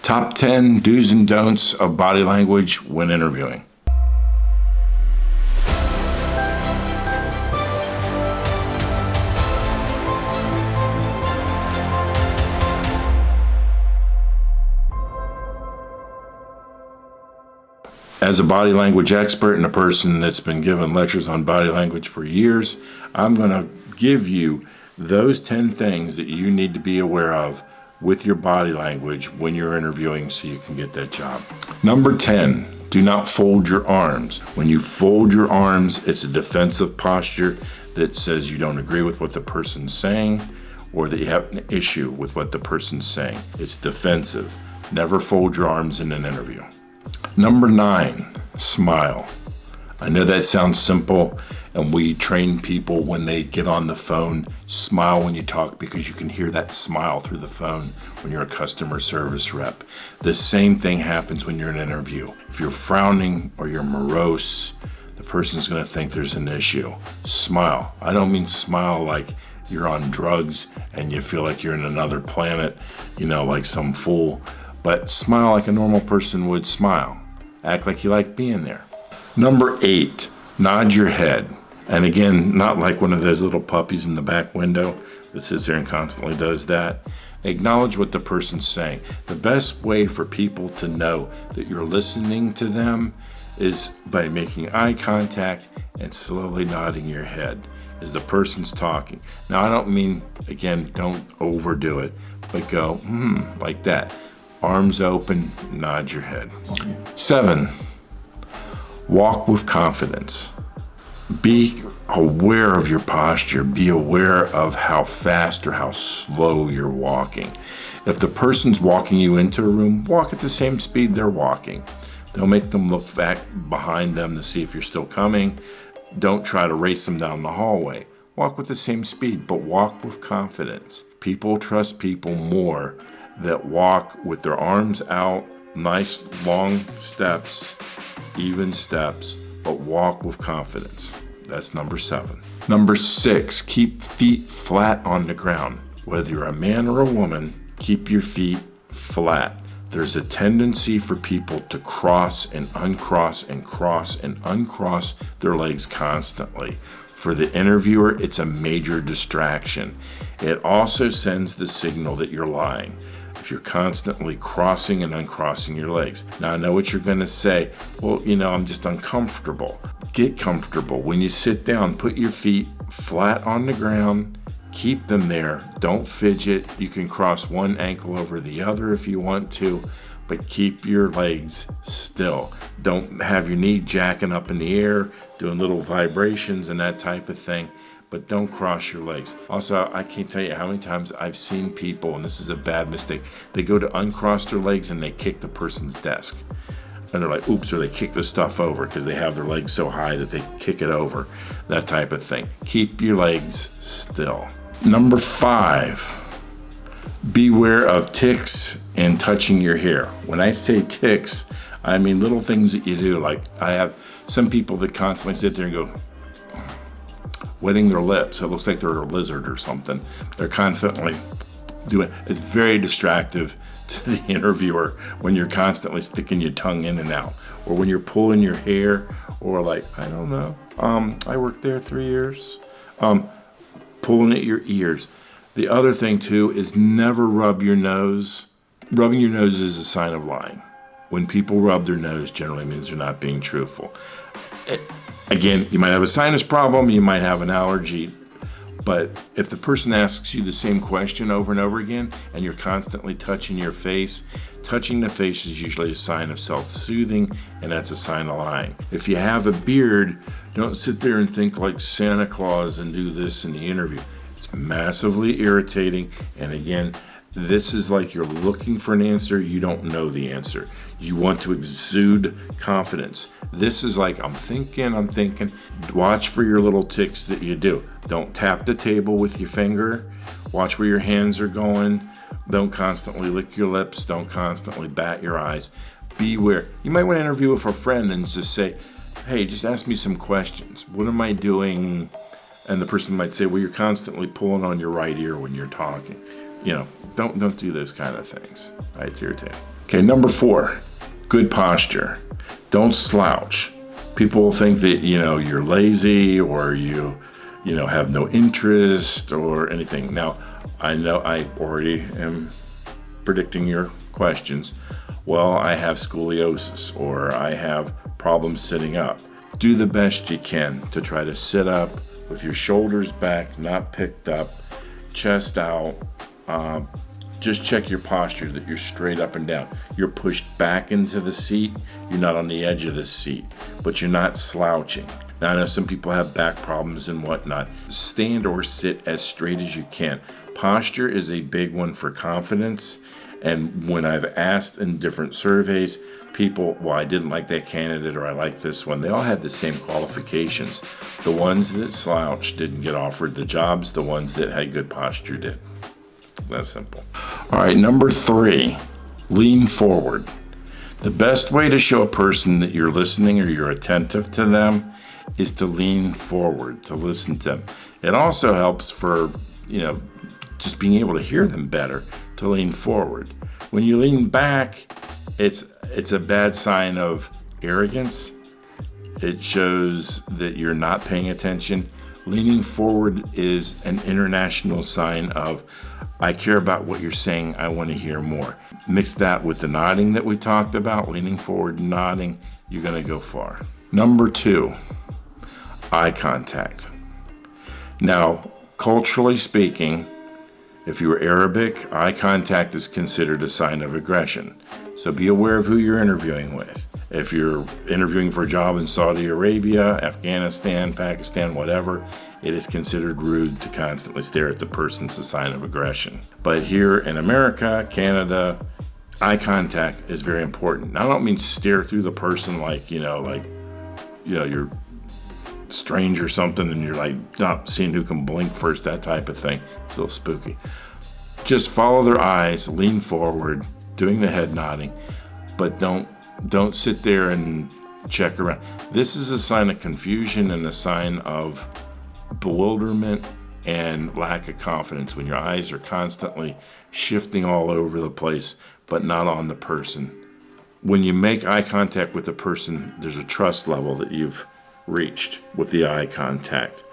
Top 10 do's and don'ts of body language when interviewing. As a body language expert and a person that's been given lectures on body language for years, I'm going to give you those 10 things that you need to be aware of with your body language when you're interviewing so you can get that job. Number 10, do not fold your arms. When you fold your arms, it's a defensive posture that says you don't agree with what the person's saying or that you have an issue with what the person's saying. It's defensive. Never fold your arms in an interview. Number 9, smile. I know that sounds simple, and we train people when they get on the phone, smile when you talk because you can hear that smile through the phone when you're a customer service rep. The same thing happens when you're in an interview. If you're frowning or you're morose, the person's going to think there's an issue. Smile. I don't mean smile like you're on drugs and you feel like you're in another planet, like some fool. But smile like a normal person would smile. Act like you like being there. Number 8, nod your head. And again, not like one of those little puppies in the back window that sits there and constantly does that. Acknowledge what the person's saying. The best way for people to know that you're listening to them is by making eye contact and slowly nodding your head as the person's talking. Now, I don't mean, again, don't overdo it, but go, like that. Arms open, nod your head. 7, walk with confidence. Be aware of your posture. Be aware of how fast or how slow you're walking. If the person's walking you into a room, walk at the same speed they're walking. Don't make them look back behind them to see if you're still coming. Don't try to race them down the hallway. Walk with the same speed, but walk with confidence. People trust people more that walk with their arms out, nice long steps, even steps, but walk with confidence. That's number 7. Number 6, keep feet flat on the ground. Whether you're a man or a woman, keep your feet flat. There's a tendency for people to cross and uncross and cross and uncross their legs constantly. For the interviewer, it's a major distraction. It also sends the signal that you're lying if you're constantly crossing and uncrossing your legs. Now, I know what you're going to say. Well, I'm just uncomfortable. Get comfortable. When you sit down, put your feet flat on the ground. Keep them there. Don't fidget. You can cross one ankle over the other if you want to, but keep your legs still. Don't have your knee jacking up in the air, doing little vibrations and that type of thing. But don't cross your legs. Also, I can't tell you how many times I've seen people, and this is a bad mistake, they go to uncross their legs and they kick the person's desk. And they're like, oops, or they kick the stuff over because they have their legs so high that they kick it over, that type of thing. Keep your legs still. Number 5, beware of ticks and touching your hair. When I say ticks, I mean little things that you do. Like I have some people that constantly sit there and go, wetting their lips. It looks like they're a lizard or something. They're constantly doing it. It's very distractive to the interviewer when you're constantly sticking your tongue in and out, or when you're pulling your hair, or like, I don't know, I worked there 3 years, pulling at your ears. The other thing too is never rub your nose. Rubbing your nose is a sign of lying. When people rub their nose, generally means they're not being truthful. Again, you might have a sinus problem, you might have an allergy, but if the person asks you the same question over and over again and you're constantly touching your face, touching the face is usually a sign of self-soothing, and that's a sign of lying. If you have a beard, don't sit there and think like Santa Claus and do this in the interview. It's massively irritating, and again, this is like you're looking for an answer, you don't know the answer. You want to exude confidence. This is like, I'm thinking. Watch for your little ticks that you do. Don't tap the table with your finger. Watch where your hands are going. Don't constantly lick your lips. Don't constantly bat your eyes. Beware. You might want to interview with a friend and just say, hey, just ask me some questions. What am I doing? And the person might say, well, you're constantly pulling on your right ear when you're talking. Don't do those kind of things. It's irritating. Okay. Okay, number 4, good posture. Don't slouch. People will think that, you're lazy or you have no interest or anything. Now, I know I already am predicting your questions. Well, I have scoliosis or I have problems sitting up. Do the best you can to try to sit up with your shoulders back, not picked up, chest out. Just check your posture that you're straight up and down. You're pushed back into the seat. You're not on the edge of the seat, but you're not slouching. Now, I know some people have back problems and whatnot. Stand or sit as straight as you can. Posture is a big one for confidence. And when I've asked in different surveys, people, well, I didn't like that candidate or I like this one, they all had the same qualifications. The ones that slouched didn't get offered the jobs. The ones that had good posture did. That's simple. All right, number 3, lean forward. The best way to show a person that you're listening or you're attentive to them is to lean forward, to listen to them. It also helps for, just being able to hear them better, to lean forward. When you lean back, it's a bad sign of arrogance. It shows that you're not paying attention. Leaning forward is an international sign of, I care about what you're saying, I want to hear more. Mix that with the nodding that we talked about, leaning forward, nodding, you're going to go far. Number 2, eye contact. Now, culturally speaking, if you're Arabic, eye contact is considered a sign of aggression. So be aware of who you're interviewing with. If you're interviewing for a job in Saudi Arabia, Afghanistan, Pakistan, whatever, it is considered rude to constantly stare at the person. It's a sign of aggression. But here in America, Canada, eye contact is very important. Now, I don't mean stare through the person like you're strange or something and you're like not seeing who can blink first, that type of thing. It's a little spooky. Just follow their eyes, lean forward, doing the head nodding, but don't sit there and check around. This is a sign of confusion and a sign of bewilderment and lack of confidence when your eyes are constantly shifting all over the place, but not on the person. When you make eye contact with a person, there's a trust level that you've reached with the eye contact.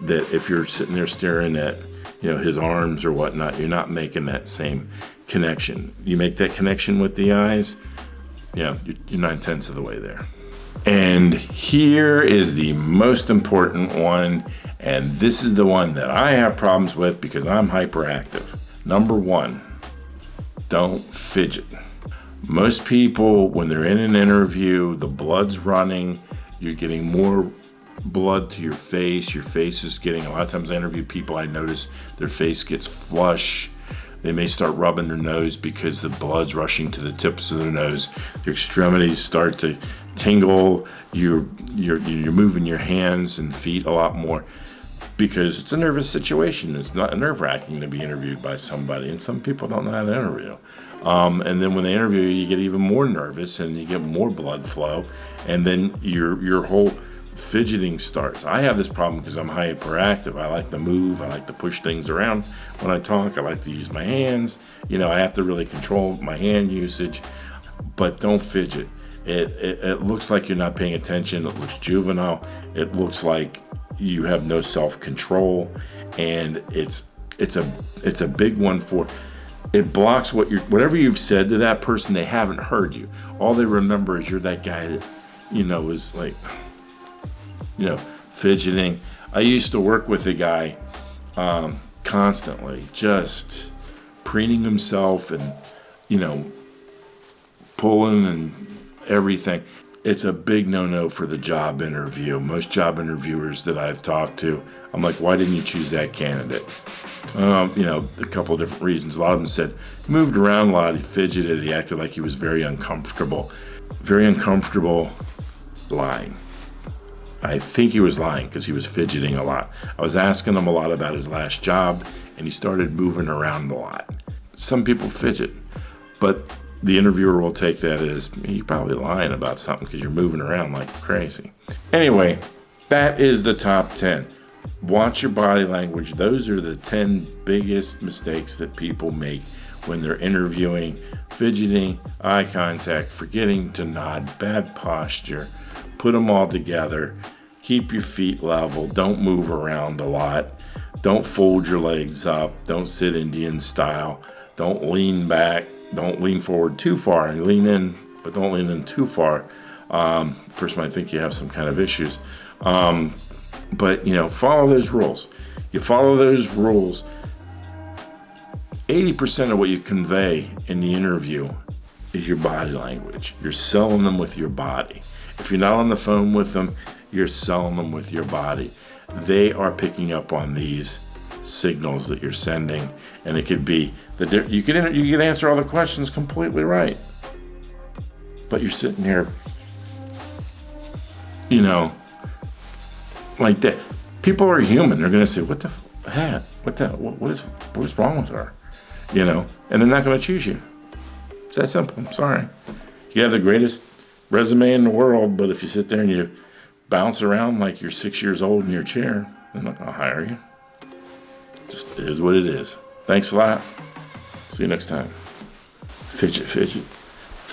That if you're sitting there staring at, his arms or whatnot, you're not making that same connection. You make that connection with the eyes, you're 9/10 of the way there. And here is the most important one, and this is the one that I have problems with because I'm hyperactive. Number 1, don't fidget. Most people, when they're in an interview, the blood's running, you're getting more blood to your face is getting, a lot of times I interview people, I notice their face gets flush. They may start rubbing their nose because the blood's rushing to the tips of their nose. Your extremities start to tingle. You're moving your hands and feet a lot more because it's a nervous situation. It's not nerve-wracking to be interviewed by somebody, and some people don't know how to interview. And then when they interview you, you get even more nervous and you get more blood flow, and then your whole fidgeting starts. I have this problem because I'm hyperactive. I like to move. I like to push things around when I talk. I like to use my hands. I have to really control my hand usage, but don't fidget. It looks like you're not paying attention. It looks juvenile. It looks like you have no self-control, and it's a big one for. It blocks whatever you've said to that person. They haven't heard you. All they remember is you're that guy that is like fidgeting. I used to work with a guy constantly just preening himself and pulling and everything. It's a big no-no for the job interview. Most job interviewers that I've talked to, I'm like, why didn't you choose that candidate? A couple of different reasons. A lot of them said he moved around a lot, he fidgeted, he acted like he was very uncomfortable. Very uncomfortable lying. I think he was lying because he was fidgeting a lot. I was asking him a lot about his last job, and he started moving around a lot. Some people fidget, but the interviewer will take that as, you're probably lying about something because you're moving around like crazy. Anyway, that is the top 10. Watch your body language. Those are the 10 biggest mistakes that people make when they're interviewing: fidgeting, eye contact, forgetting to nod, bad posture. Put them all together. Keep your feet level. Don't move around a lot. Don't fold your legs up. Don't sit Indian style. Don't lean back. Don't lean forward too far. Lean in, but don't lean in too far. Person might think you have some kind of issues. But, follow those rules. You follow those rules, 80% of what you convey in the interview is your body language. You're selling them with your body. If you're not on the phone with them, you're selling them with your body. They are picking up on these signals that you're sending, and it could be that you can answer all the questions completely right, but you're sitting here, like that. People are human. They're going to say, "What is wrong with her?" And they're not going to choose you. It's that simple. I'm sorry. You have the greatest resume in the world, but if you sit there and you bounce around like you're 6 years old in your chair, they're not going to hire you. Just is what it is. Thanks a lot. See you next time. Fidget, fidget.